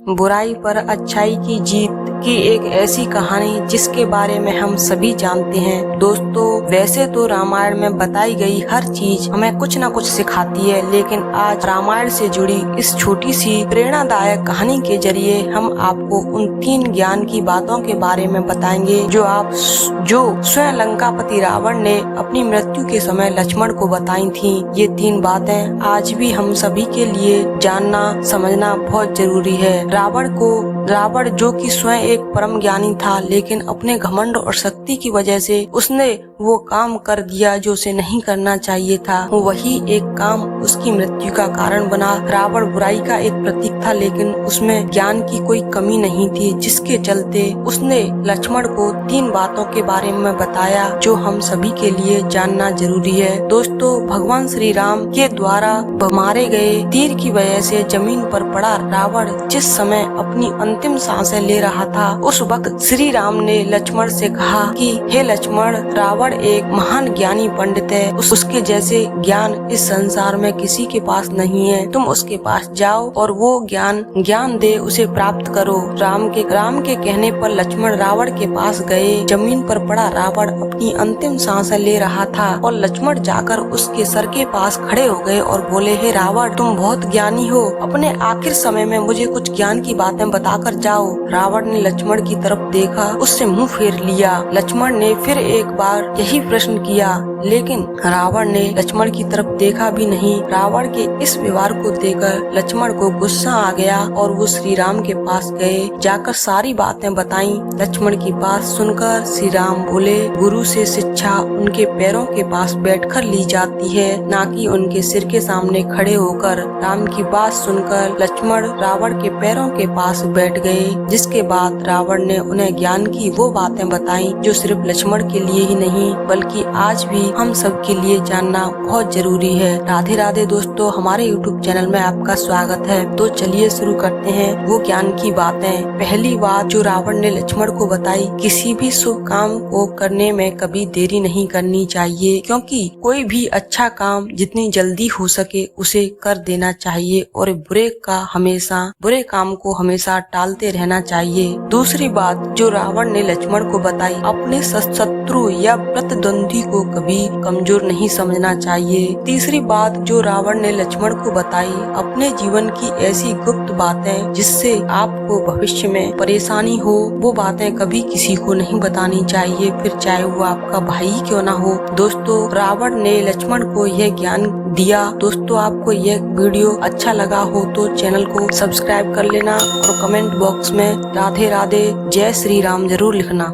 बुराई पर अच्छाई की जीत की एक ऐसी कहानी जिसके बारे में हम सभी जानते हैं। दोस्तों, वैसे तो रामायण में बताई गई हर चीज हमें कुछ न कुछ सिखाती है, लेकिन आज रामायण से जुड़ी इस छोटी सी प्रेरणादायक कहानी के जरिए हम आपको उन 3 ज्ञान की बातों के बारे में बताएंगे जो स्वयं लंकापति रावण ने अपनी मृत्यु के समय लक्ष्मण को बताई थी। ये 3 बातें आज भी हम सभी के लिए जानना समझना बहुत जरूरी है। रावण जो कि स्वयं एक परम ज्ञानी था, लेकिन अपने घमंड और शक्ति की वजह से उसने वो काम कर दिया जो उसे नहीं करना चाहिए था। वही एक काम उसकी मृत्यु का कारण बना। रावण बुराई का एक प्रतीक था, लेकिन उसमें ज्ञान की कोई कमी नहीं थी, जिसके चलते उसने लक्ष्मण को 3 बातों के बारे में बताया जो हम सभी के लिए जानना जरूरी है। दोस्तों, भगवान श्री राम के द्वारा मारे गए तीर की वजह से जमीन पर पड़ा रावण जिस समय अपनी अंतिम सांसें ले रहा था, उस वक्त श्री राम ने लक्ष्मण से कहा कि हे लक्ष्मण, रावण एक महान ज्ञानी पंडित है। उसके जैसे ज्ञान इस संसार में किसी के पास नहीं है। तुम उसके पास जाओ और वो ज्ञान दे उसे प्राप्त करो। राम के कहने पर लक्ष्मण रावण के पास गए। जमीन पर पड़ा रावण अपनी अंतिम सांसें ले रहा था और लक्ष्मण जाकर उसके सर के पास खड़े हो गए और बोले, हे रावण, तुम बहुत ज्ञानी हो, अपने आखिर समय में मुझे कुछ ज्ञान की बातें बताकर जाओ। रावण ने लक्ष्मण की तरफ देखा, उससे मुंह फेर लिया। लक्ष्मण ने फिर एक बार यही प्रश्न किया, लेकिन रावण ने लक्ष्मण की तरफ देखा भी नहीं। रावण के इस व्यवहार को देखकर लक्ष्मण को गुस्सा आ गया और वो श्री राम के पास गए। जाकर सारी बातें बताई। लक्ष्मण की बात सुनकर श्री राम बोले, गुरु से शिक्षा उनके पैरों के पास बैठकर ली जाती है, ना कि उनके सिर के सामने खड़े होकर। राम की बात सुनकर लक्ष्मण रावण के पैरों के पास बैठ गए, जिसके बाद रावण ने उन्हें ज्ञान की वो बातें बताई जो सिर्फ लक्ष्मण के लिए ही नहीं बल्कि आज भी हम सब के लिए जानना बहुत जरूरी है। राधे राधे दोस्तों, हमारे YouTube चैनल में आपका स्वागत है। तो चलिए शुरू करते हैं वो ज्ञान की बातें। पहली बात जो रावण ने लक्ष्मण को बताई, किसी भी शुभ काम को करने में कभी देरी नहीं करनी चाहिए, क्योंकि कोई भी अच्छा काम जितनी जल्दी हो सके उसे कर देना चाहिए और बुरे काम को हमेशा टालते रहना चाहिए। दूसरी बात जो रावण ने लक्ष्मण को बताई, अपने शत्रु या प्रतिद्वंदी को कभी कमजोर नहीं समझना चाहिए। तीसरी बात जो रावण ने लक्ष्मण को बताई, अपने जीवन की ऐसी गुप्त बातें जिससे आपको भविष्य में परेशानी हो, वो बातें कभी किसी को नहीं बतानी चाहिए, फिर चाहे वो आपका भाई क्यों ना हो। दोस्तों, रावण ने लक्ष्मण को यह ज्ञान दिया। दोस्तों, आपको यह वीडियो अच्छा लगा हो तो चैनल को सब्सक्राइब कर लेना और कमेंट बॉक्स में राधे राधे जय श्री राम जरूर लिखना।